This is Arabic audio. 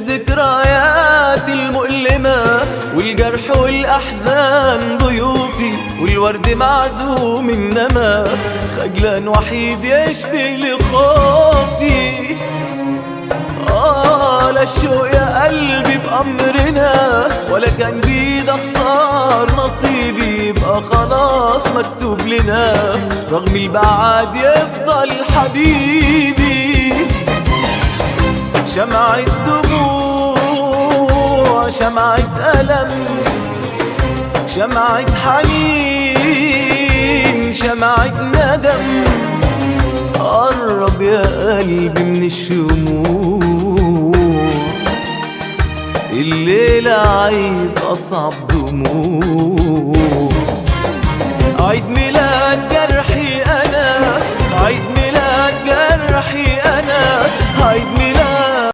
الذكريات المؤلمة والجرح والأحزان ضيوفي، والورد معزوم إنما خجلان وحيد يشبه لخوفي. لا الشوق يا قلبي بأمرنا، ولا كان بيد اختار نصيبي يبقى خلاص مكتوب لنا، رغم البعاد يفضل حبيبي. شمعة دموع، شمعة ألم، شمعة حنين، شمعة ندم، قرب يا قلبي من الشموع. الليلة عيد أصعب دموع، عيد ميلاد